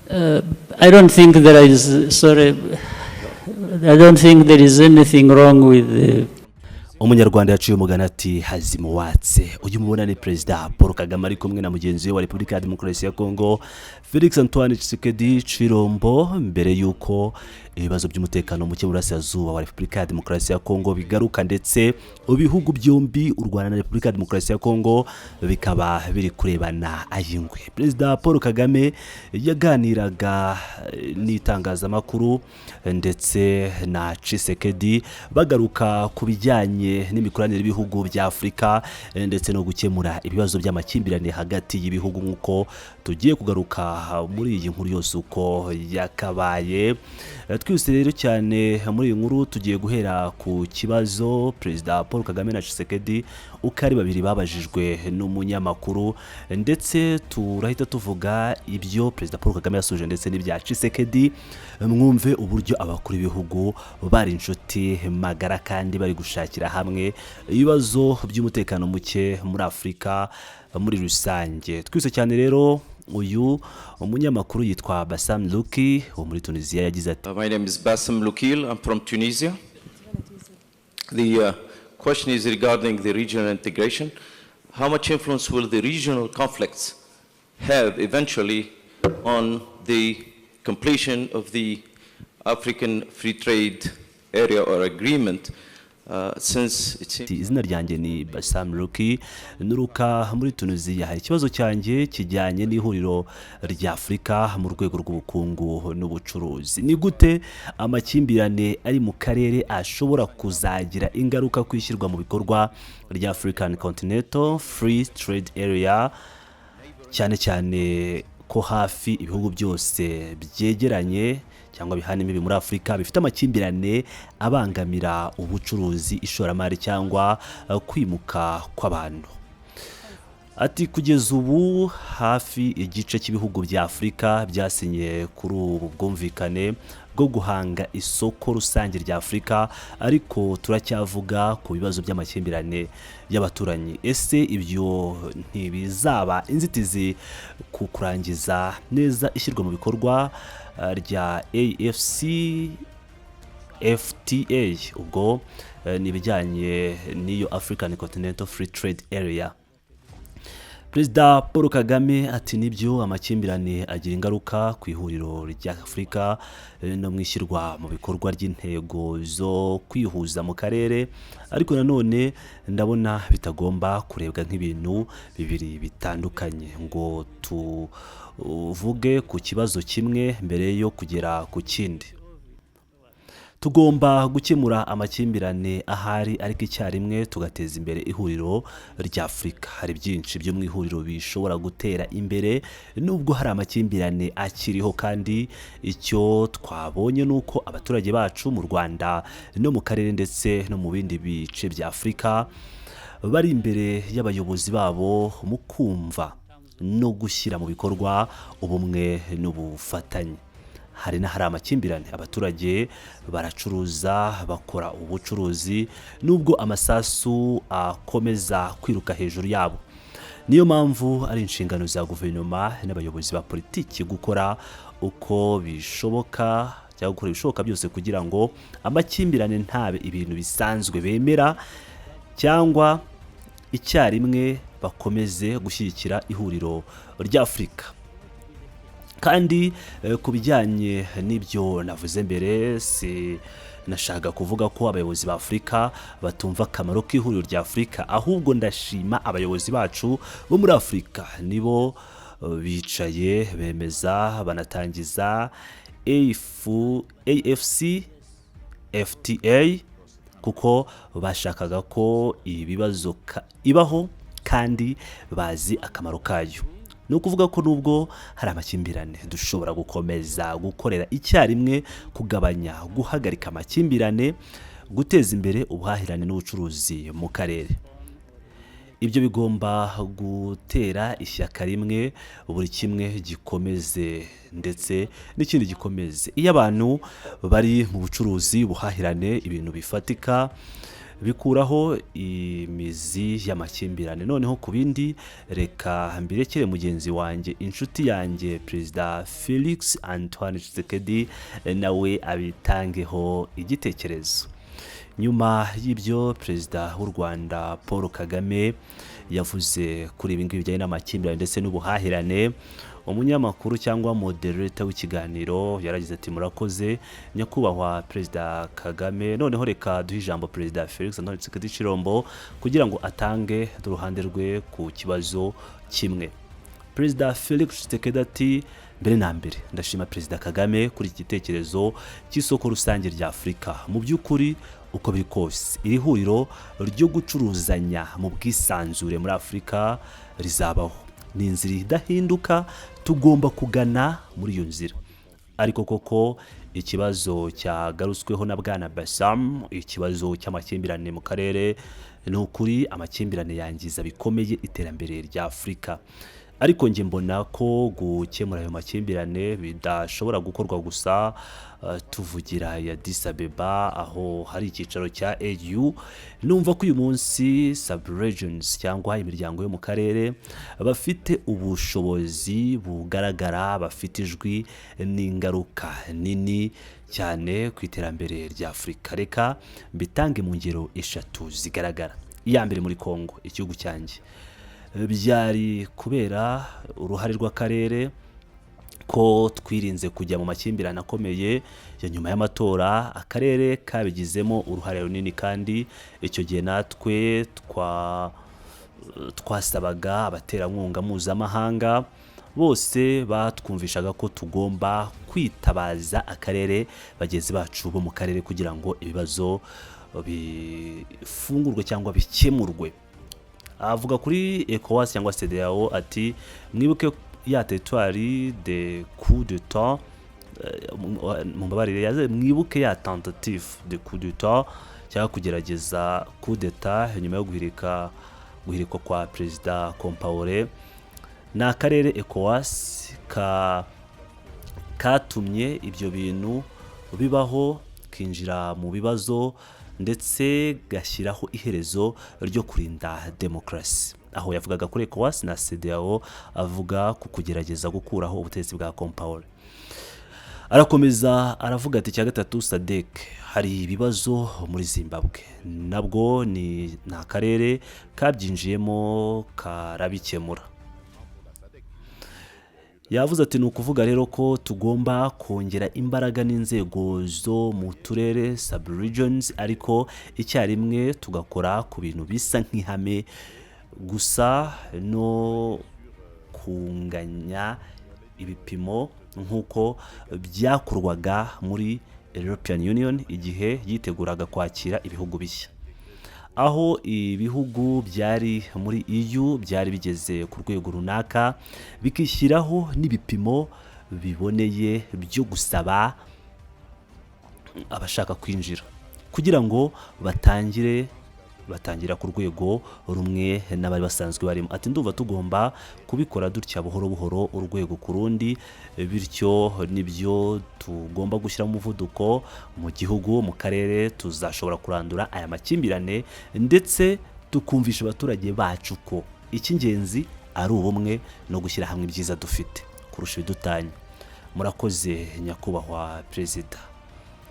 I don't think there is, I don't think there is anything wrong with Umunyarwanda yaciye umugani ati hazimuwatse. Uyu mubona ni Perezida Paul Kagame ari kumwe na mugenzi we wa Repubulika ya Demokarasi ya Kongo Felix Antoine Tshisekedi Chirombo, mbere yuko ibibazo by'umutekano muke burasirazuba wa Repubulika ya Demokarasi ya Kongo bigaruka, ndetse ibihugu byombi u Rwanda na Repubulika ya Demokarasi ya Kongo bikaba biri kurebana ayingwe. Perezida Paul Kagame yaganiraga n'itangazamakuru ndetse na Tshisekedi bagaruka ku bijyanye n'imikoranire y'ibihugu bya Afurika ndetse no gukemura ibibazo by'amakimbirane hagati y'ibihugu, nk'uko tugiye kugaruka muri iyi nkuru yose uko yakabaye. Twese rero cyane muri iyi nkuru tugiye guhera ku kibazo Perezida Paul Kagame na Tshisekedi uko ari babiri babajijwe n'umunyamakuru, ndetse turahita tuvuga ibyo Perezida Paul Kagame yasuje ndetse n'ibya Tshisekedi, mwumve uburyo abakuru b'ibihugu bari inshuti magara kandi bari gushakira hamwe ibibazo by'umutekano muke muri Afurika muri rusange. Twese cyane rero uyu umunyamakuru yitwa Bassam Louki wo muri Tunisia yagize ati, My name is Bassam Loukil, I'm from Tunisia. The question is regarding the regional integration. How much influence will the regional conflicts have eventually on the completion of the African Free Trade Area or Agreement? Izina ryanjye ni Bassam Louki, nuruka muri Tunisia. Hari ikibazo cyanjye kijyanye n'ihuriro rya Afurika mu rwego rw'ubukungu n'ubucuruzi. Ni gute amakimbirane ari mu karere ashobora kuzagira ingaruka kwishyirwa mu bikorwa rya African Continental Free Trade Area, cyane cyane ko hafi ibihugu byose byegeranye cyangwa bihana imbibi muri Afurika bifite amakimbirane abangamira ubucuruzi, ishoramari cyangwa kwimuka kw'abantu. Ati kugeza ubu hafi igice cy'ibihugu bya Afurika byasinye kuri ubu bwumvikane bwo guhanga isoko rusange rya Afurika, ariko turacyavuga ku bibazo by'amakimbirane y'abaturanyi. Ese ibyo ntibizaba inzitizi ku kurangiza neza ishyirwa mu bikorwa rya AfCFTA, ubwo nibijyanye n'iyo African Continental Free Trade Area? Perezida Paul Kagame ati nibyo amakimbirane agira ingaruka ku ihuriro rya Afurika no mwishyirwa mu bikorwa ry'intego zo kwihuza mu karere, ariko nanone ndabona bitagomba kurebwa nk'ibintu bibiri bitandukanye ngo tuvuge ku kibazo kimwe mbere yo kugera ku kindi. Tugomba gukemura amakimbirane ahari, ariko icyarimwe tugateza imbere ihuriro rya Afurika. Hari byinshi byo mu ihuriro bishobora gutera imbere nubwo hari amakimbirane akiriho, kandi icyo twabonye nuko abaturage bacu mu Rwanda no mu karere ndetse no mu bindi bice bya Afurika bari imbere y'abayobozi babo mu kumva no gushyira mu bikorwa ubumwe n'ubufatanye. Hari amakimbirane, abaturage baracuruza, bakora ubucuruzi nubwo amasasu akomeza kwiruka hejuru yabo. Niyo mpamvu ari inshingano za guverinoma n'abayobozi ba politiki gukora uko bishoboka cyangwa gukora ibishoboka byose kugira ngo amakimbirane ntabe ibintu bisanzwe bemera, cyangwa icyarimwe bakomeze gushyigikira ihuriro rya Afurika. Kandi ku bijyanye n'ibyo navuze mbere, nashaka kuvuga ko abayobozi ba Afurika batumva akamaro k'ihuriro rya Afurika, ahubwo ndashima abayobozi bacu bo muri Afurika, nibo bicaye bemeza banatangiza AfCFTA kuko bashakaga ko ibibazo ibaho kandi bazi akamaro kayo. Ni ukuvuga ko nubwo hari amakimbirane dushobora gukomeza gukorera icyarimwe kugabanya, guhagarika amakimbirane, guteza imbere ubuhahirane n'ubucuruzi mu karere. Ibyo bigomba gutera ishyaka rimwe, buri kimwe gikomeze ndetse n'ikindi gikomeze. Iyo abantu bari mu bucuruzi, buhahirane, ibintu bifatika bikuraho imizi y'amakimbirane. Noneho ku bindi reka mbirekere mugenzi wanjye, inshuti yanjye Perezida Felix Antoine Tshisekedi nawe abitangeho igitekerezo. Nyuma y'ibyo Perezida w'u Rwanda Paul Kagame yavuze kuri ibi ngibi bijyanye n'amakimbirane ndetse n'ubuhahirane, umunyamakuru cyangwa moderator w'ikiganiro yaragize ati murakoze nyakubahwa Perezida Kagame, noneho reka duhe ijambo Perezida Felix Antoine Tshisekedi Chilombo kugira ngo atange uruhande rwe ku kibazo kimwe. Perezida Felix Tshisekedi ati mbere na mbere ndashima Perezida Kagame kuri iki gitekerezo cy'isoko rusange rya Afurika. Mu by'ukuri uko biri kose iri huriro ryo gucuruzanya mu bwisanzure muri Afurika rizabaho, ni inzira idahinduka, tugomba kugana muri iyo nzira. Ariko koko ikibazo cyagarutsweho na Bwana Bassam, ikibazo cy'amakimbirane mu karere, ni ukuri amakimbirane yangiza bikomeye iterambere rya Afurika. Ariko nge mbona ko gukemura ayo makimbirane bidashobora gukorwa gusa tuvugira ya Addis Abeba aho hari icyicaro cya AU. Numva ko uyu munsi sub-regions cyangwa imiryango yo mu karere bafite ubushobozi bugaragara, bafite ijwi n'ingaruka nini cyane ku iterambere rya Afurika. Reka mbitange mu ngero eshatu zigaragara. Iya mbere muri Kongo, igihugu cyanjye, byari kubera uruhare rw'akarere ko twirinze kujya mu makimbirane akomeye ya nyuma y'amatora. Akarere kabigizemo uruhare runini, kandi icyo gihe natwe twasabaga abaterankunga mpuzamahanga, bose batwumvishaga ko tugomba kwitabaza akarere, bagenzi bacu bo mu karere, kugira ngo ibibazo bifungurwe cyangwa bikemurwe. Avuga kuri ECOWAS cyangwa CEDEAO ati mwibuke ya territoire de coup d'état, mumbabarire, mwibuke ya tentative de coup d'état cyangwa kugerageza coup d'état nyuma yo guhirikwa kwa Perezida Compaoré. Na akarere ECOWAS katumye ibyo bintu bibaho, kinjira mu bibazo ndetse gashyiraho iherezo ryo kurinda demokarasi. Aho yavugaga kuri ECOWAS na CEDEAO, avuga ku kugerageza gukuraho ubutegetsi bwa Compaoré. Arakomeza aravuga ati cya gatatu SADC, hari ibibazo muri Zimbabwe, nabwo ni akarere kabyinjiyemo karabikemura. Yavuze ati ni ukuvuga rero ko tugomba kongera imbaraga n'inzego zo mu turere sub-regions, ariko icyarimwe tugakora ku bintu bisa nk'ihame gusa, no kunganya ibipimo nk'uko byakorwaga muri European Union igihe yiteguraga kwakira ibihugu bishya. Aho ibihugu byari muri EU byari bigeze ku rwego runaka, bikishyiraho n'ibipimo biboneye byo gusaba abashaka kwinjira kugira ngo batangira ku rwego rumwe n'abari basanzwe barimo. Ati ndumva tugomba kubikora dutya buhoro buhoro, urwego ku rundi, bityo nibyo tugomba gushyira mu muvuduko mu gihugu, mu karere, tuzashobora kurandura aya makimbirane ndetse tukumvisha abaturage bacu ko icy'ingenzi ari ubumwe no gushyira hamwe ibyiza dufite kurusha ibidutanya. Murakoze nyakubahwa Perezida.